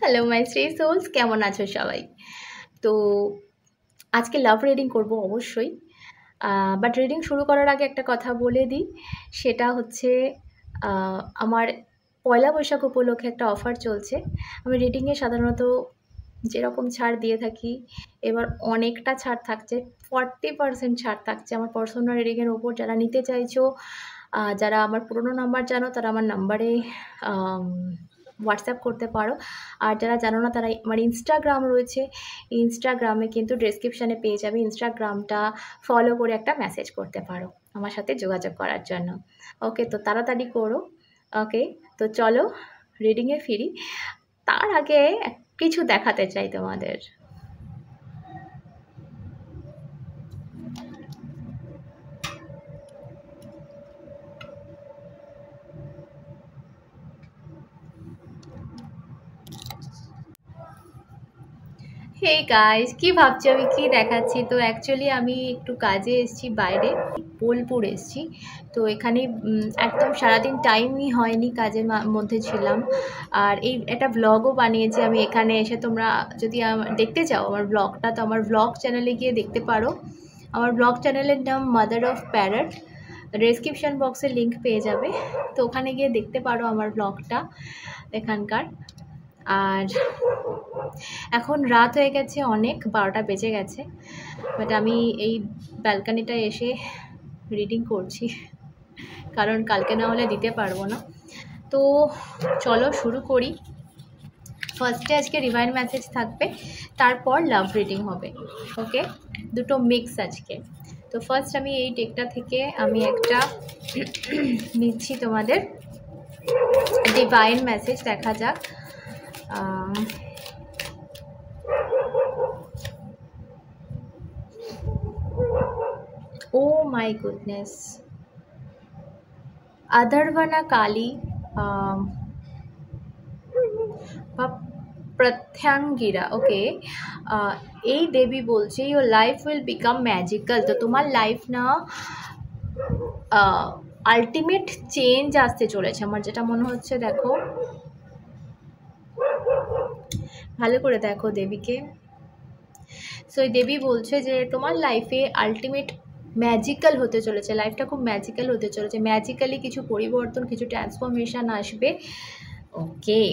Hello my three sols, কেমন আছো সবাই? তো আজকে লাভ রিডিং করব অবশ্যই। বাট রিডিং শুরু করার আগে একটা কথা বলে দিই। সেটা হচ্ছে আমার পয়লা বৈশাখ উপলক্ষে একটা অফার চলছে। আমি রিডিংয়ে সাধারণত যেরকম ছাড় দিয়ে থাকি, এবার অনেকটা ছাড় থাকছে। 40% ছাড় থাকছে আমার পার্সোনাল রিডিংয়ের ওপর। যারা নিতে চাইছো, যারা আমার পুরনো নাম্বার জানো, তারা আমার নাম্বারে হোয়াটসঅ্যাপ করতে পারো। আর যারা জানো না, তারা আমার ইনস্টাগ্রাম রয়েছে। ইনস্টাগ্রামে কিন্তু ডেসক্রিপশানে পেয়ে যাবে। ইনস্টাগ্রামটা ফলো করে একটা মেসেজ করতে পারো আমার সাথে যোগাযোগ করার জন্য। ওকে, তো তাড়াতাড়ি করো। ওকে, তো চলো রিডিংয়ে ফিরি। তার আগে কিছু দেখাতে চাই তোমাদের। হে গাইস, কি ভাবছো আমি কি দেখাচ্ছি? তো অ্যাকচুয়ালি আমি একটু কাজে এসেছি বাইরে, বোলপুর এসেছি। তো এখানে একদম সারাদিন টাইমই হয়নি, কাজের মধ্যে ছিলাম। আর এই একটা ব্লগও বানিয়েছি আমি এখানে এসে। তোমরা যদি দেখতে চাও আমার ব্লগটা, তো আমার ব্লগ চ্যানেলে গিয়ে দেখতে পারো। আমার ব্লগ চ্যানেলের নাম মাদার অফ প্যারট। ডেসক্রিপশন বক্সে লিঙ্ক পেয়ে যাবে, তো ওখানে গিয়ে দেখতে পারো আমার ব্লগটা এখানকার। আর এখন রাত হয়ে গেছে, অনেক 12টা বেজে গেছে। বাট আমি এই ব্যালকানিটায় এসে রিডিং করছি, কারণ কালকে না হলে দিতে পারবো না। তো চলো শুরু করি। ফার্স্টে আজকে রিভাইন মেসেজ থাকবে, তারপর লাভ রিডিং হবে। ওকে, দুটো মিক্স আজকে। তো ফার্স্ট আমি এই টেকটা থেকে আমি একটা নিচ্ছি তোমাদের ডিভাইন মেসেজ। দেখা যাক। ও মাই গুডনেস, আধারবানা কালী বা প্রত্যাঙ্গিরা। ওকে, এই দেবী বলছে your life will become magical. তো তোমার লাইফ না আলটিমেট চেঞ্জ আসতে চলেছে, আমার যেটা মনে হচ্ছে। দেখো, ভালো করে দেখো দেবীকে। সো এই দেবী বলছে যে তোমার লাইফে আলটিমেট ম্যাজিক্যাল হতে চলেছে, লাইফটা খুব ম্যাজিক্যাল হতে চলেছে। ম্যাজিক্যালি কিছু পরিবর্তন, কিছু ট্রান্সফরমেশন আসবে। Okay,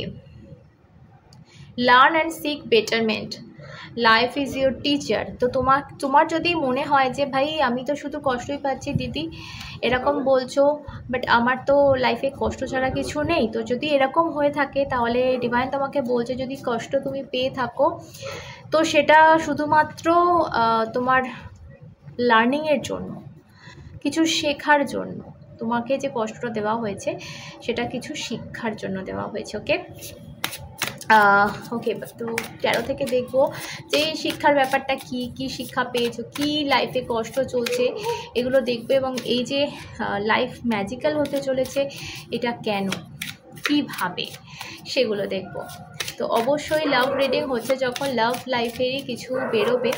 learn and seek betterment, life is your teacher. তো তোমার যদি মনে হয় যে ভাই আমি তো শুধু কষ্টই পাচ্ছি দিদি, এরকম বলছো, বাট আমার তো লাইফে কষ্ট ছাড়া কিছু নেই। তো যদি এরকম হয়ে থাকে, তাহলে ডিভাইন তোমাকে বলছে যদি কষ্ট তুমি পেয়ে থাকো, তো সেটা শুধুমাত্র তোমার লার্নিংয়ের জন্য, কিছু শেখার জন্য। তোমাকে যে কষ্টটা দেওয়া হয়েছে সেটা কিছু শিক্ষার জন্য দেওয়া হয়েছে। ওকে, ওকে, তো 13 থেকে দেখবো যে শিক্ষার ব্যাপারটা কি কি শিক্ষা পেয়েছো, কি লাইফে কষ্ট চলছে, এগুলো দেখবে। এবং এই যে লাইফ ম্যাজিক্যাল হতে চলেছে, এটা কেন, কীভাবে, সেগুলো দেখবো। তো অবশ্যই লাভ রিডিং হচ্ছে যখন, লাভ লাইফেরই কিছু বেরোবে।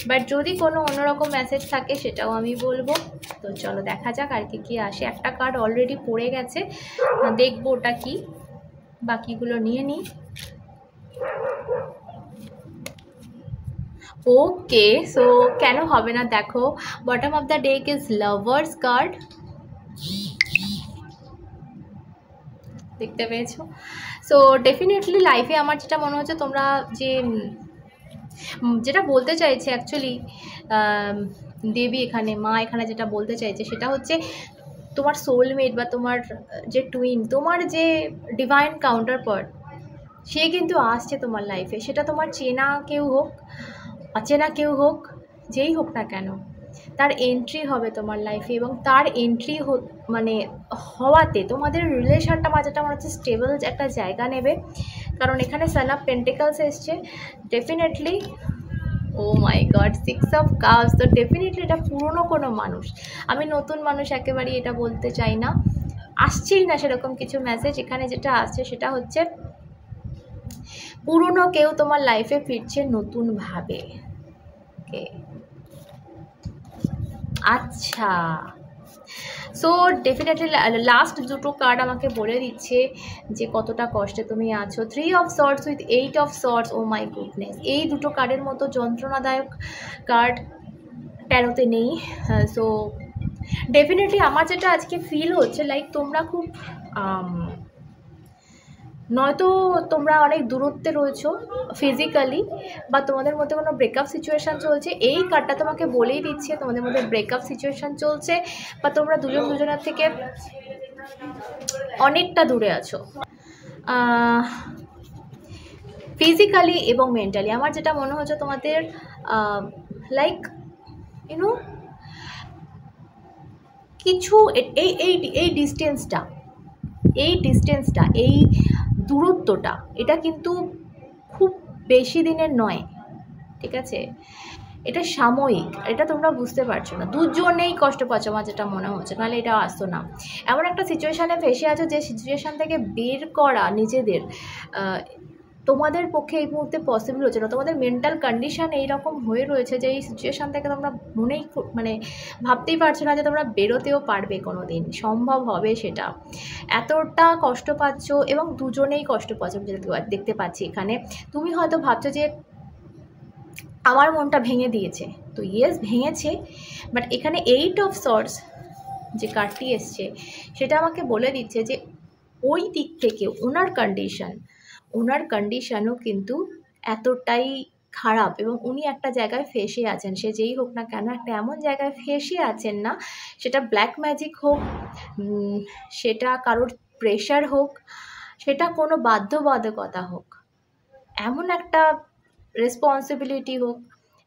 বাট যদি কোনো অন্যরকম মেসেজ থাকে সেটাও আমি বলবো। তো চলো দেখা যাক আর কি আসে। একটা কার্ড অলরেডি পড়ে গেছে, দেখবো ওটা কি, বাকিগুলো নিয়ে নিই। ওকে, সো কেন হবে না, দেখো bottom of the deck is lovers card, দেখতে পেয়েছো? সো ডেফিনেটলি লাইফে আমার যেটা মনে হচ্ছে, তোমরা যে যেটা বলতে চাইছে অ্যাকচুয়ালি দেবী এখানে, মা এখানে যেটা বলতে চাইছে সেটা হচ্ছে তোমার সোলমেট বা তোমার যে টুইন, তোমার যে ডিভাইন কাউন্টার পার্ট, সে কিন্তু আসছে তোমার লাইফে। সেটা তোমার চেনা কেউ হোক, অচেনা কেউ হোক, যেই হোক না কেন, তার এন্ট্রি হবে তোমার লাইফে। এবং তার এন্ট্রি মানে হওয়াতে তোমাদের রিলেশনটা যেটা মনে হচ্ছে স্টেবল একটা জায়গা নেবে। কারণ এখানে সান অফ পেন্টিকলস এসছে। Definitely, oh my God, 6 of cups. তো ডেফিনেটলি এটা পুরনো কোনো মানুষ, আমি নতুন মানুষ একেবারেই এটা বলতে চাই না, আসছেই না সেরকম কিছু মেসেজ। এখানে যেটা আসছে সেটা হচ্ছে পুরনো কেউ তোমার লাইফে ফিরছে নতুনভাবে। ওকে, আচ্ছা, সো ডেফিনেটলি লাস্ট দুটো কার্ড আমাকে বলে দিচ্ছে যে কতটা কষ্টে তুমি আছো। 3 of swords with 8 of swords, oh my goodness, এই দুটো কার্ডের মতো যন্ত্রণাদায়ক কার্ড ট্যারোতে নেই। সো ডেফিনেটলি আমার যেটা আজকে ফিল হচ্ছে, লাইক তোমরা খুব নয়তো তোমরা অনেক দূরত্বে রয়েছো ফিজিক্যালি, বা তোমাদের মধ্যে কোনো ব্রেকআপ সিচুয়েশান চলছে। এই কার্ডটা তোমাকে বলেই দিচ্ছে তোমাদের মধ্যে ব্রেকআপ সিচুয়েশান চলছে, বা তোমরা দুজন দুজনের থেকে অনেকটা দূরে আছো ফিজিক্যালি এবং মেন্টালি। আমার যেটা মনে হচ্ছে তোমাদের লাইক ইউনো কিছু এই এই এই ডিস্টেন্সটা এই দূরত্বটা এটা কিন্তু খুব বেশি দিনের নয়, ঠিক আছে? এটা সাময়িক, এটা তোমরা বুঝতে পারছো না, দুজনেই কষ্ট পাচ্ছ আমার যেটা মনে হচ্ছে, নাহলে এটা আসতো না। এমন একটা সিচুয়েশানে ফেসে আছো যে সিচুয়েশান থেকে বের করা নিজেদের তোমাদের পক্ষে এই মুহূর্তে পসিবল হচ্ছে না। তোমাদের মেন্টাল কন্ডিশান এইরকম হয়ে রয়েছে যে এই সিচুয়েশান থেকে তোমরা মনেই মানে ভাবতেই পারছো না যে তোমরা বেরোতেও পারবে কোনো দিন, সম্ভব হবে সেটা। এতটা কষ্ট পাচ্ছ এবং দুজনেই কষ্ট পাচ্ছ, যেটা দেখতে পাচ্ছি এখানে। তুমি হয়তো ভাবছো যে আমার মনটা ভেঙে দিয়েছে, তো ইয়েস ভেঙেছে, বাট এখানে 8 অফ সর্টস যে কার্ডটি এসছে সেটা আমাকে বলে দিচ্ছে যে ওই দিক থেকে ওনার কন্ডিশনও কিন্তু এতটাই খারাপ, এবং উনি একটা জায়গায় ফেসে আছেন, সে যেই হোক না কেন একটা এমন জায়গায় ফেসে আছেন না, সেটা ব্ল্যাক ম্যাজিক হোক, সেটা কারোর প্রেশার হোক, সেটা কোনো বাধ্যবাধকতা হোক, এমন একটা রেসপন্সিবিলিটি হোক,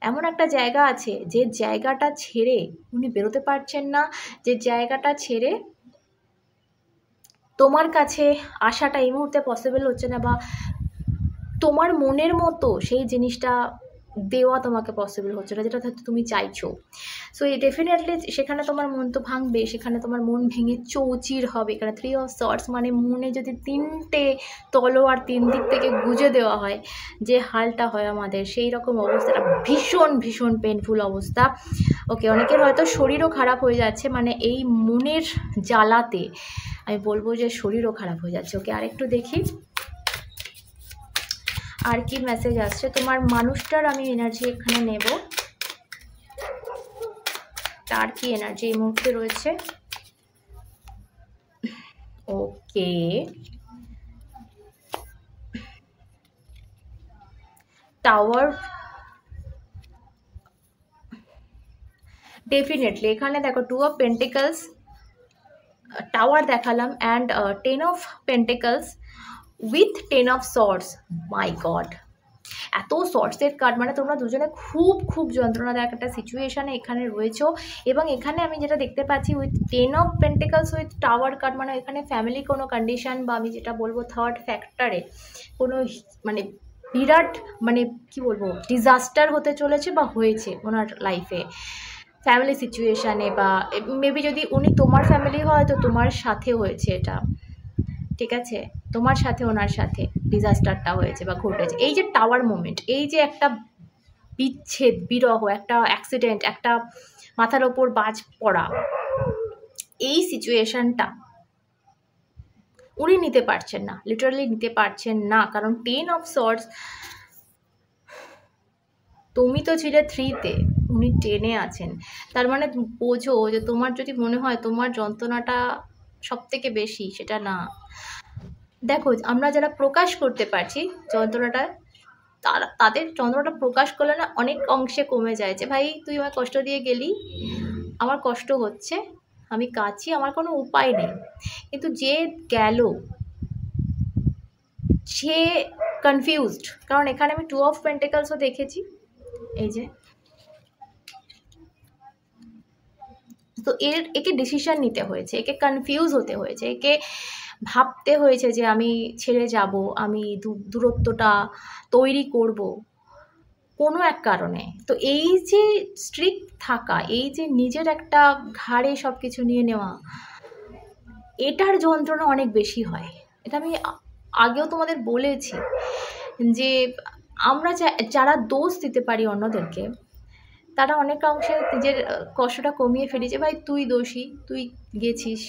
এমন একটা জায়গা আছে যে জায়গাটা ছেড়ে উনি বেরোতে পারছেন না, যে জায়গাটা ছেড়ে তোমার কাছে আসাটা এই মুহূর্তে পসিবল হচ্ছে না, বা তোমার মনের মতো সেই জিনিসটা দেওয়া তোমাকে পসিবল হচ্ছে না, যেটা তুমি চাইছো। সো এই ডেফিনেটলি সেখানে তোমার মন তো ভাঙবে, সেখানে তোমার মন ভেঙে চৌচির হবে। এখানে 3 অফ সর্টস মানে মনে যদি 3টে তলোয়ার 3 দিক থেকে গুজে দেওয়া হয়, যে হালটা হয় আমাদের, সেই রকম অবস্থাটা ভীষণ ভীষণ পেনফুল অবস্থা। ওকে, অনেকের হয়তো শরীরও খারাপ হয়ে যাচ্ছে, মানে এই মনের জ্বালাতে আমি বলবো যে শরীরও খারাপ হয়ে যাচ্ছে। ওকে, আরেকটু দেখি আর কি মেসেজ আসছে তোমার মানুষটার। আমি এনার্জি এখানে নেব, তার কি এনার্জি এই মুহূর্তে রয়েছে। ওকে, টাওয়ার, ডেফিনেটলি এখানে দেখো 2 অফ পেন্টিকলস, টাওয়ার দেখালাম, and 10 of pentacles with 10 of sorts. My god, এত সর্টসের কার্ড, মানে তোমরা দুজনে খুব খুব যন্ত্রণাদায়ক একটা সিচুয়েশানে এখানে রয়েছো। এবং এখানে আমি যেটা দেখতে পাচ্ছি with 10 of pentacles with tower card, মানে এখানে ফ্যামিলি কোনো কন্ডিশান, বা আমি যেটা বলবো থার্ড ফ্যাক্টরে কোনো মানে বিরাট মানে কি বলবো ডিজাস্টার হতে চলেছে বা হয়েছে ওনার লাইফে, ফ্যামিলি সিচুয়েশানে, বা মেবি যদি উনি তোমার ফ্যামিলি হয় তো তোমার সাথে হয়েছে এটা, ঠিক আছে? তোমার সাথে ওনার সাথে ডিজাস্টারটা হয়েছে বা ঘটেছে। এই যে টাওয়ার মোমেন্ট, এই যে একটা বিচ্ছেদ, বিরহ, একটা অ্যাক্সিডেন্ট, একটা মাথার ওপর বাজ পড়া, এই সিচুয়েশানটা উনি নিতে পারছেন না, লিটারালি নিতে পারছেন না। কারণ 10 অফ সর্টস, তুমি তো ছিলে 3-তে, উনি 10-এ আছেন। তার মানে বোঝো যে তোমার যদি মনে হয় তোমার যন্ত্রণাটা সব থেকে বেশি, সেটা না। দেখো, আমরা যারা প্রকাশ করতে পারছি যন্ত্রণাটা, তাদের যন্ত্রণাটা প্রকাশ করলে না অনেক অংশে কমে যায়, যে ভাই তুই আমায় কষ্ট দিয়ে গেলি, আমার কষ্ট হচ্ছে, আমি কাঁদছি, আমার কোনো উপায় নেই। কিন্তু যে গেল সে কনফিউজড, কারণ এখানে আমি 2 অফ পেন্টিকলসও দেখেছি, এই যে। তো একে ডিসিশন নিতে হয়েছে, একে কনফিউজ হতে হয়েছে, একে ভাবতে হয়েছে যে আমি ছেড়ে যাব, আমি দূরত্বটা তৈরি করব কোনো এক কারণে। তো এই যে স্ট্রিক্ট থাকা, এই যে নিজের একটা ঘাড়ে সব কিছু নিয়ে নেওয়া, এটার যন্ত্রণা অনেক বেশি হয়। এটা আমি আগেও তোমাদের বলেছি যে আমরা যারা দোষ দিতে পারি অন্যদেরকে, তারা অনেক অংশে নিজের কষ্টটা কমিয়ে ফেলি যে ভাই তুই দোষী, তুই গেছিস,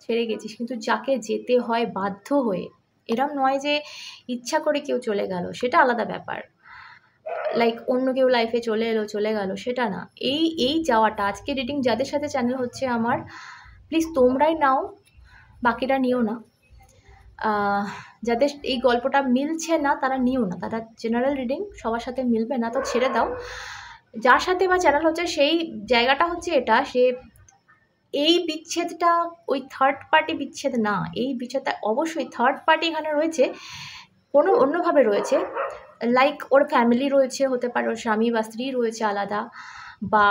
ছেড়ে গেছিস, কিন্তু যাকে যেতে হয় বাধ্য হয়ে, এরম নয় যে ইচ্ছা করে কেউ চলে গেল, সেটা আলাদা ব্যাপার, লাইক অন্য কেউ লাইফে চলে এলো চলে গেল, সেটা না। এই যাওয়াটা, আজকে রিডিং যাদের সাথে চ্যানেল হচ্ছে আমার, প্লিজ তোমরাই নাও, বাকিরা নিও না। যাদের এই গল্পটা মিলছে না তারা নিও না, তারা জেনারেল রিডিং সবার সাথে মিলবে না, তো ছেড়ে দাও। যার সাথে বা চ্যানেল হচ্ছে সেই জায়গাটা হচ্ছে এটা, সে এই বিচ্ছেদটা ওই থার্ড পার্টি বিচ্ছেদ না, এই বিচ্ছেদটা অবশ্যই থার্ড পার্টি এখানে রয়েছে, কোনো অন্যভাবে রয়েছে, লাইক ওর ফ্যামিলি রয়েছে, হতে পারে ওর স্বামী বা স্ত্রী রয়েছে আলাদা, বা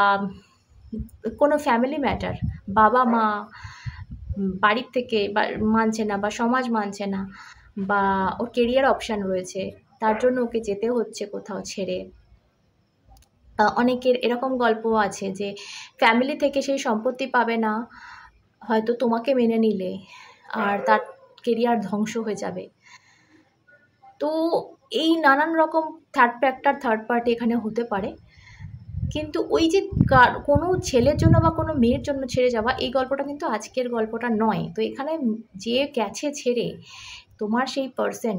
কোনো ফ্যামিলি ম্যাটার, বাবা মা বাড়ির থেকে বা মানছে না, বা সমাজ মানছে না, বা ওর কেরিয়ার অপশান রয়েছে, তার জন্য ওকে যেতে হচ্ছে কোথাও ছেড়ে। অনেকের এরকম গল্প আছে যে ফ্যামিলি থেকে সেই সম্পত্তি পাবে না, হয়তো তোমাকে মেনে নিলে, আর তার কেরিয়ার ধ্বংস হয়ে যাবে। তো এই নানান রকম থার্ড ফ্যাক্টর, থার্ড পার্টি এখানে হতে পারে, কিন্তু ওই যে কোনো ছেলের জন্য বা কোনো মেয়ের জন্য ছেড়ে যাওয়া, এই গল্পটা কিন্তু আজকের গল্পটা নয়। তো এখানে যে গেছে ছেড়ে, তোমার সেই পার্সন,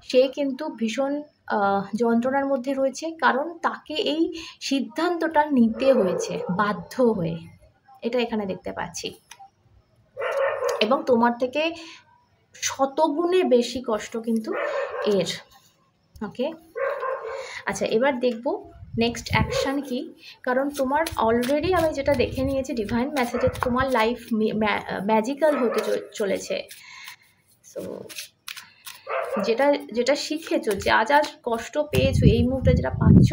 সে কিন্তু ভীষণ যন্ত্রণার মধ্যে রয়েছে, কারণ তাকে এই সিদ্ধান্তটা নিতে হয়েছে বাধ্য হয়ে, এটা এখানে দেখতে পাচ্ছি, এবং তোমার থেকে শতগুণে বেশি কষ্ট কিন্তু এর। ওকে, আচ্ছা এবার দেখব নেক্সট অ্যাকশান কি, কারণ তোমার অলরেডি আমি যেটা দেখে নিয়েছি ডিভাইন মেসেজে, তোমার লাইফ ম্যাজিক্যাল হতে চলেছে। সো যেটা যেটা শিখেছো, যা যা কষ্ট পেয়েছো এই মুহূর্তে যেটা পাচ্ছ,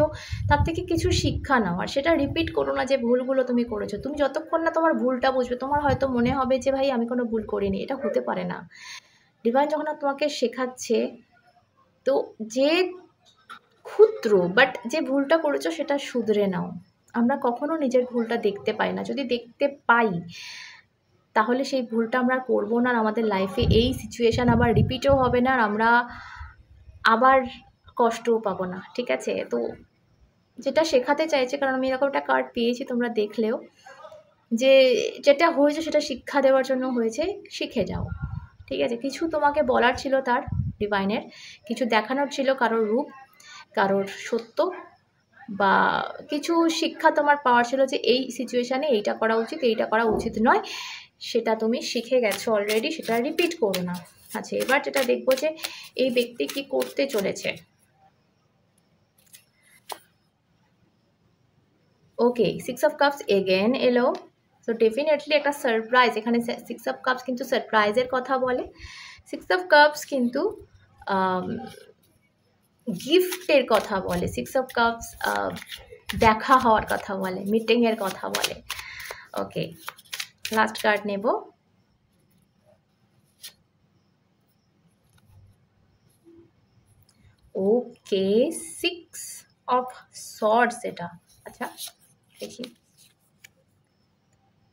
তার থেকে কিছু শিক্ষা নাও, আর সেটা রিপিট করো না যে ভুলগুলো তুমি করেছো। তুমি যতক্ষণ না তোমার ভুলটা বুঝবে, তোমার হয়তো মনে হবে যে ভাই আমি কোনো ভুল করিনি, এটা হতে পারে না। ডিভাইন যখন তোমাকে শেখাচ্ছে, তো যে ক্ষুদ্র বাট যে ভুলটা করেছো সেটা শুধরে নাও। আমরা কখনো নিজের ভুলটা দেখতে পাই না, যদি দেখতে পাই তাহলে সেই ভুলটা আমরা করবো না, আর আমাদের লাইফে এই সিচুয়েশান আবার রিপিটও হবে না, আর আমরা আবার কষ্টও পাবো না, ঠিক আছে? তো যেটা শেখাতে চাইছে, কারণ আমি এরকম একটা কার্ড পেয়েছি, তোমরা দেখলেও, যে যেটা হয়েছে সেটা শিক্ষা দেওয়ার জন্য হয়েছে, শিখে যাও, ঠিক আছে? কিছু তোমাকে বলার ছিল তার ডিভাইনের, কিছু দেখানোর ছিল, কারোর রূপ, কারোর সত্য, বা কিছু শিক্ষা তোমার পাওয়ার ছিল যে এই সিচুয়েশানে এইটা করা উচিত, এইটা করা উচিত নয়, সেটা তুমি শিখে গেছো অলরেডি, সেটা রিপিট করো না। আচ্ছা এবার যেটা দেখবো যে এই ব্যক্তি কি করতে চলেছে। ওকে, 6 অফ কাপস এগেন এলো, সো ডেফিনেটলি একটা সারপ্রাইজ, এখানে 6 অফ কাপস কিন্তু সারপ্রাইজের কথা বলে, 6 অফ কাপস কিন্তু গিফটের কথা বলে, 6 অফ কাপস দেখা হওয়ার কথা বলে, মিটিংয়ের কথা বলে। ওকে, লাস্ট কার্ড নেব। ওকে, 6 অফ সর্ডস এটা, আচ্ছা দেখি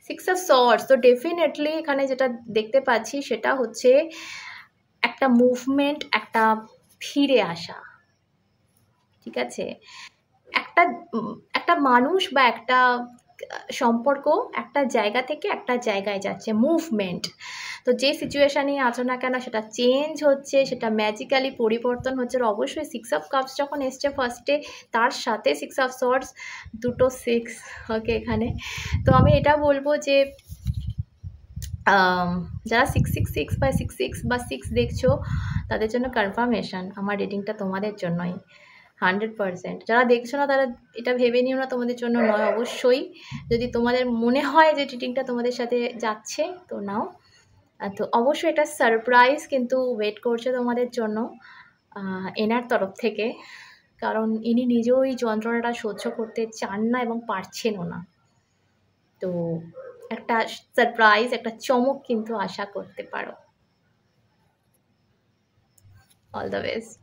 6 অফ সর্ডস, তো ডেফিনেটলি এখানে যেটা দেখতে পাচ্ছি সেটা হচ্ছে একটা মুভমেন্ট, একটা ফিরে আসা, ঠিক আছে? একটা একটা মানুষ বা একটা সম্পর্ক একটা জায়গা থেকে একটা জায়গায় যাচ্ছে, মুভমেন্ট। তো যে সিচুয়েশানে আছো না কেন সেটা চেঞ্জ হচ্ছে, সেটা ম্যাজিক্যালি পরিবর্তন হচ্ছে। অবশ্যই 6 অফ কাপস যখন এসছে ফার্স্টে, তার সাথে 6 অফ সর্ডস, দুটো 6, ওকে এখানে। তো আমি এটা বলবো যে যারা 666 বা 66 বা 6 দেখছো, তাদের জন্য কনফার্মেশন, আমার রিডিংটা তোমাদের জন্যই 100%। যারা দেখছো না তারা এটা ভেবে নিও না তোমাদের জন্য নয়, অবশ্যই যদি তোমাদের মনে হয় যে রিডিংটা তোমাদের সাথে যাচ্ছে তো নাও। তো অবশ্যই এটা সারপ্রাইজ কিন্তু ওয়েট করছে তোমাদের জন্য এনার তরফ থেকে, কারণ ইনি নিজেও এই যন্ত্রণাটা সহ্য করতে চান না এবং পারছেনও না। তো একটা সারপ্রাইজ, একটা চমক কিন্তু আশা করতে পারো। All the best.